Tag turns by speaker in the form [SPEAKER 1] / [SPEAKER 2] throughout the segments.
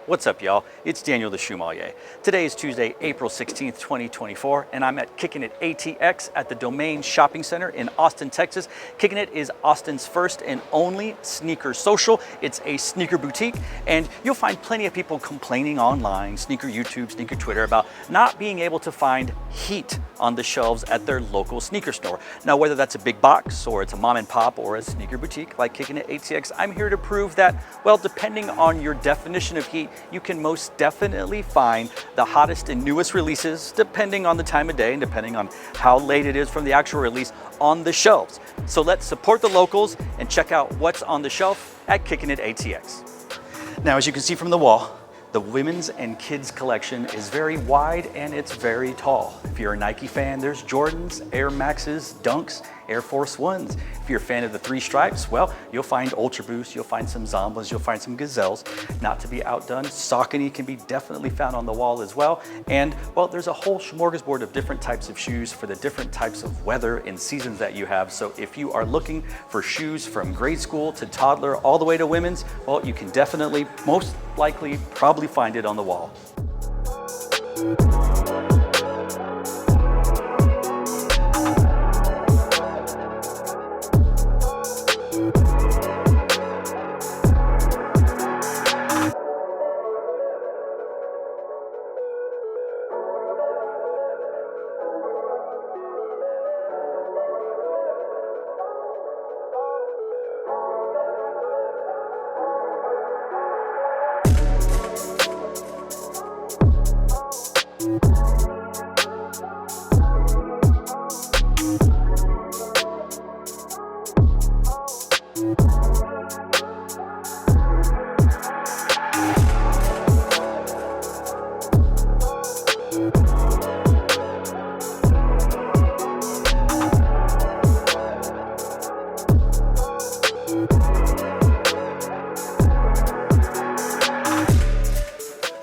[SPEAKER 1] What's up, y'all? It's Daniel the Shoemmelier. Today is Tuesday, April 16th, 2024, and I'm at Kickin' It ATX at the Domain Shopping Center in Austin, Texas. Kickin' It is Austin's first and only sneaker social. It's a sneaker boutique, and you'll find plenty of people complaining online, sneaker YouTube, sneaker Twitter, about not being able to find heat on the shelves at their local sneaker store. Now, whether that's a big box or it's a mom and pop or a sneaker boutique like Kickin' It ATX, I'm here to prove that, well, depending on your definition of heat, you can most definitely find the hottest and newest releases, depending on the time of day and depending on how late it is from the actual release, on the shelves. So let's support the locals and check out what's on the shelf at Kickin' It ATX. Now, as you can see from the wall, the women's and kids collection is very wide and it's very tall. If you're a Nike fan, there's Jordans, Air Maxes, Dunks, Air Force Ones. If you're a fan of the three stripes, well, you'll find Ultra Boost, you'll find some Zombas, you'll find some Gazelles. Not to be outdone, Saucony can be definitely found on the wall as well. And, well, there's a whole smorgasbord of different types of shoes for the different types of weather and seasons that you have. So if you are looking for shoes from grade school to toddler all the way to women's, well, you can definitely, most likely, probably find it on the wall.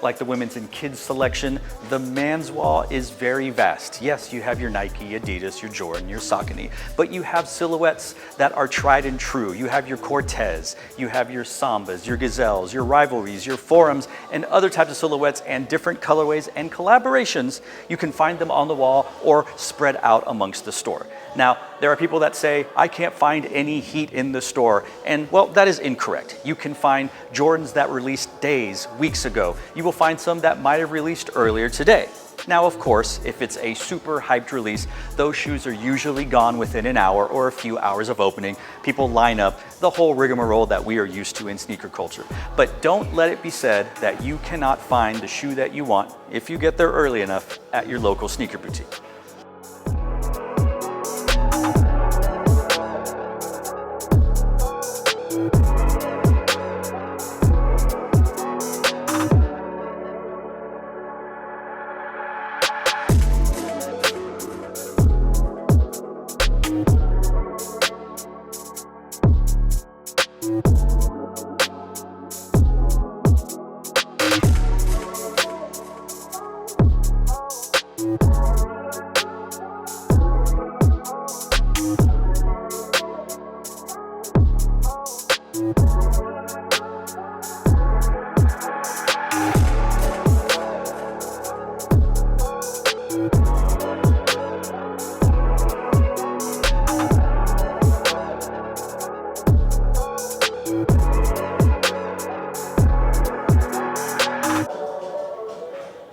[SPEAKER 1] Like the women's and kids selection, the man's wall is very vast. Yes, you have your Nike, Adidas, your Jordan, your Saucony, but you have silhouettes that are tried and true. You have your Cortez, you have your Sambas, your Gazelles, your Rivalries, your Forums, and other types of silhouettes and different colorways and collaborations. You can find them on the wall or spread out amongst the store. Now, there are people that say, I can't find any heat in the store. And, well, that is incorrect. You can find Jordans that released days, weeks ago. You will find some that might have released earlier today. Now, of course, if it's a super hyped release, those shoes are usually gone within an hour or a few hours of opening. People line up, the whole rigmarole that we are used to in sneaker culture. But don't let it be said that you cannot find the shoe that you want, if you get there early enough, at your local sneaker boutique.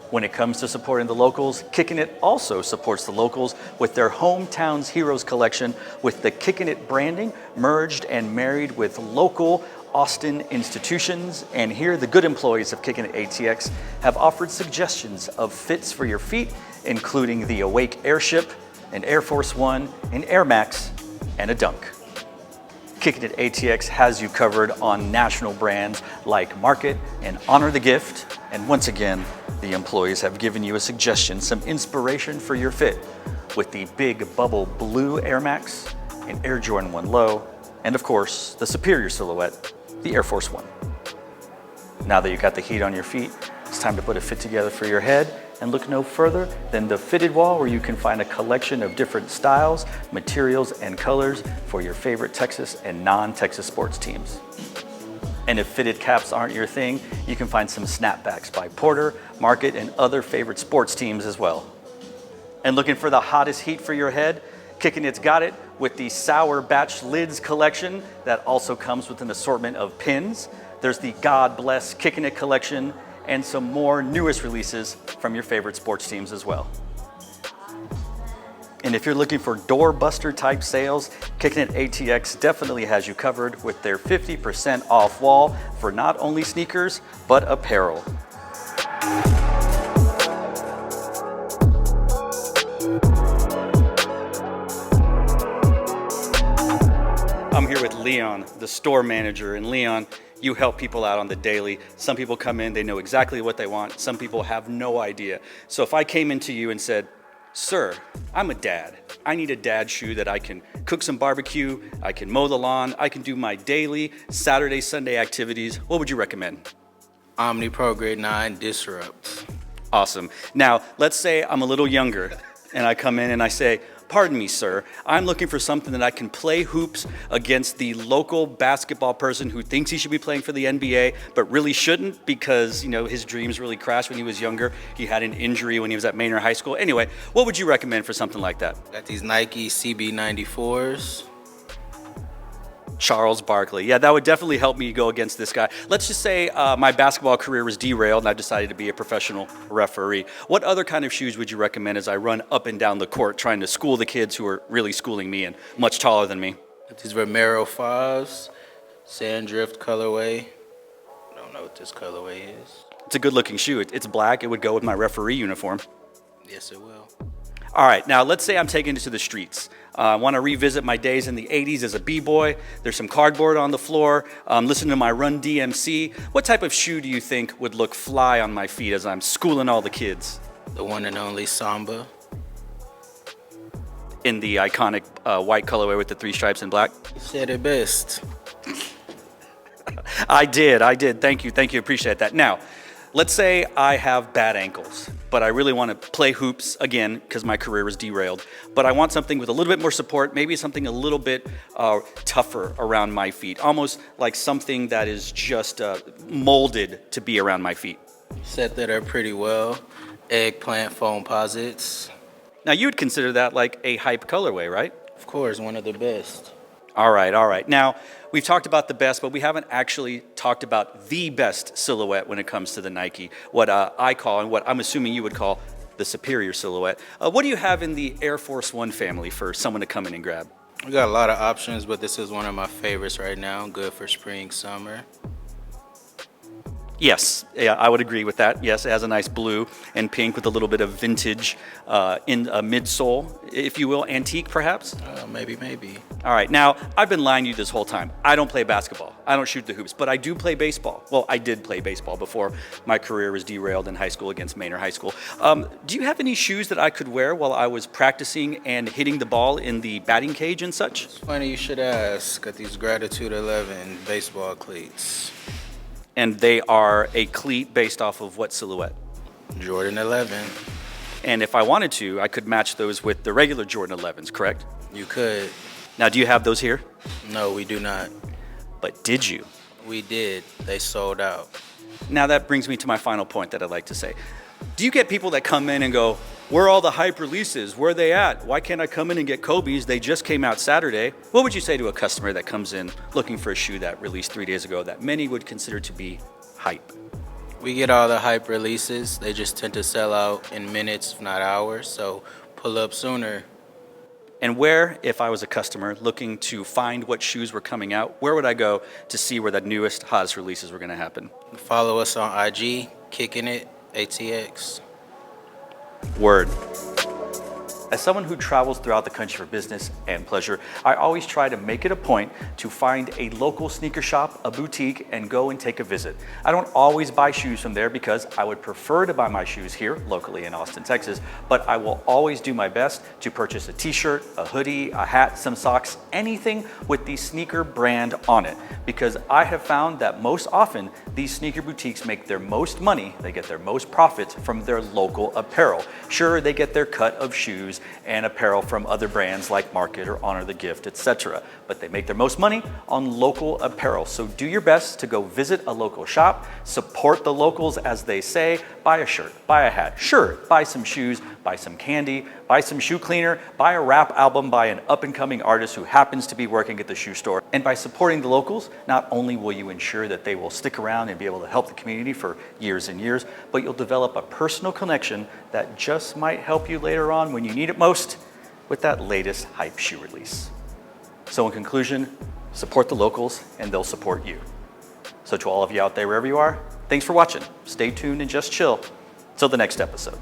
[SPEAKER 1] When it comes to supporting the locals, Kickin' It also supports the locals with their Hometown's Heroes collection, with the Kickin' It branding merged and married with local Austin institutions. And here, the good employees of Kickin' It ATX have offered suggestions of fits for your feet, including the Awake Airship, an Air Force One, an Air Max, and a Dunk. Kickin' It ATX has you covered on national brands like Market and Honor the Gift. And once again, the employees have given you a suggestion, some inspiration for your fit with the big bubble blue Air Max, an Air Jordan 1 Low, and of course, the superior silhouette, the Air Force One. Now that you got the heat on your feet, it's time to put a fit together for your head and look no further than the Fitted Wall, where you can find a collection of different styles, materials, and colors for your favorite Texas and non-Texas sports teams. And if fitted caps aren't your thing, you can find some snapbacks by Porter, Market, and other favorite sports teams as well. And looking for the hottest heat for your head? Kicking It's got it with the Sour Batch Lids collection that also comes with an assortment of pins. There's the God Bless Kicking It collection and some more newest releases from your favorite sports teams as well. And if you're looking for doorbuster type sales, Kicking It ATX definitely has you covered with their 50% off wall for not only sneakers, but apparel. I'm here with Leon, the store manager. And Leon, you help people out on the daily. Some people come in, they know exactly what they want. Some people have no idea. So if I came into you and said, sir, I'm a dad. I need a dad shoe that I can cook some barbecue, I can mow the lawn, I can do my daily Saturday, Sunday activities. What would you recommend?
[SPEAKER 2] Omni Pro Grade 9 Disrupt.
[SPEAKER 1] Awesome. Now, let's say I'm a little younger and I come in and I say, pardon me, sir, I'm looking for something that I can play hoops against the local basketball person who thinks he should be playing for the NBA, but really shouldn't because, his dreams really crashed when he was younger. He had an injury when he was at Manor High School. Anyway, what would you recommend for something like that?
[SPEAKER 2] Got these Nike CB94s.
[SPEAKER 1] Charles Barkley. Yeah, that would definitely help me go against this guy. Let's just say my basketball career was derailed and I decided to be a professional referee. What other kind of shoes would you recommend as I run up and down the court trying to school the kids who are really schooling me and much taller than me?
[SPEAKER 2] These Romero 5s, Sandrift colorway. I don't know what this colorway is.
[SPEAKER 1] It's a good looking shoe. It's black. It would go with my referee uniform.
[SPEAKER 2] Yes, it will.
[SPEAKER 1] All right, now let's say I'm taking it to the streets. I want to revisit my days in the 80s as a b-boy. There's some cardboard on the floor. Listen to my Run DMC. What type of shoe do you think would look fly on my feet as I'm schooling all the kids?
[SPEAKER 2] The one and only Samba.
[SPEAKER 1] In the iconic white colorway with the 3 stripes in black?
[SPEAKER 2] You said it best.
[SPEAKER 1] I did. Thank you. Appreciate that. Now, let's say I have bad ankles, but I really want to play hoops again because my career was derailed. But I want something with a little bit more support, maybe something a little bit tougher around my feet, almost like something that is just molded to be around my feet.
[SPEAKER 2] Set that up pretty well. Eggplant foam posits.
[SPEAKER 1] Now, you'd consider that like a hype colorway, right?
[SPEAKER 2] Of course, one of the best.
[SPEAKER 1] All right. Now, we've talked about the best, but we haven't actually talked about the best silhouette when it comes to the Nike, what I call and what I'm assuming you would call the superior silhouette. What do you have in the Air Force One family for someone to come in and grab?
[SPEAKER 2] We got a lot of options, but this is one of my favorites right now. Good for spring, summer.
[SPEAKER 1] Yes, yeah, I would agree with that. Yes, it has a nice blue and pink with a little bit of vintage in a midsole, if you will, antique perhaps?
[SPEAKER 2] Maybe.
[SPEAKER 1] All right, now, I've been lying to you this whole time. I don't play basketball. I don't shoot the hoops, but I do play baseball. Well, I did play baseball before my career was derailed in high school against Manor High School. Do you have any shoes that I could wear while I was practicing and hitting the ball in the batting cage and such?
[SPEAKER 2] It's funny you should ask. Got these Gratitude 11 baseball cleats.
[SPEAKER 1] And they are a cleat based off of what silhouette?
[SPEAKER 2] Jordan 11.
[SPEAKER 1] And if I wanted to, I could match those with the regular Jordan 11s, correct?
[SPEAKER 2] You could.
[SPEAKER 1] Now, do you have those here?
[SPEAKER 2] No, we do not.
[SPEAKER 1] But did you?
[SPEAKER 2] We did. They sold out.
[SPEAKER 1] Now, that brings me to my final point that I'd like to say. Do you get people that come in and go, where are all the hype releases? Where are they at? Why can't I come in and get Kobe's? They just came out Saturday. What would you say to a customer that comes in looking for a shoe that released 3 days ago that many would consider to be hype?
[SPEAKER 2] We get all the hype releases. They just tend to sell out in minutes, if not hours. So pull up sooner.
[SPEAKER 1] And where, if I was a customer looking to find what shoes were coming out, where would I go to see where the newest, hottest releases were going to happen?
[SPEAKER 2] Follow us on IG, Kicking It ATX.
[SPEAKER 1] Word. As someone who travels throughout the country for business and pleasure, I always try to make it a point to find a local sneaker shop, a boutique, and go and take a visit. I don't always buy shoes from there because I would prefer to buy my shoes here locally in Austin, Texas, but I will always do my best to purchase a t-shirt, a hoodie, a hat, some socks, anything with the sneaker brand on it, because I have found that most often these sneaker boutiques make their most money, they get their most profits from their local apparel. Sure, they get their cut of shoes shoes and apparel from other brands like Market or Honor the Gift, etc. But they make their most money on local apparel. So do your best to go visit a local shop, support the locals as they say, buy a shirt, buy a hat, sure, buy some shoes, buy some candy, buy some shoe cleaner, buy a rap album by an up-and-coming artist who happens to be working at the shoe store. And by supporting the locals, not only will you ensure that they will stick around and be able to help the community for years and years, but you'll develop a personal connection that just might help you later on when you need it most with that latest hype shoe release. So in conclusion, support the locals and they'll support you. So to all of you out there, wherever you are, thanks for watching. Stay tuned and just chill till the next episode.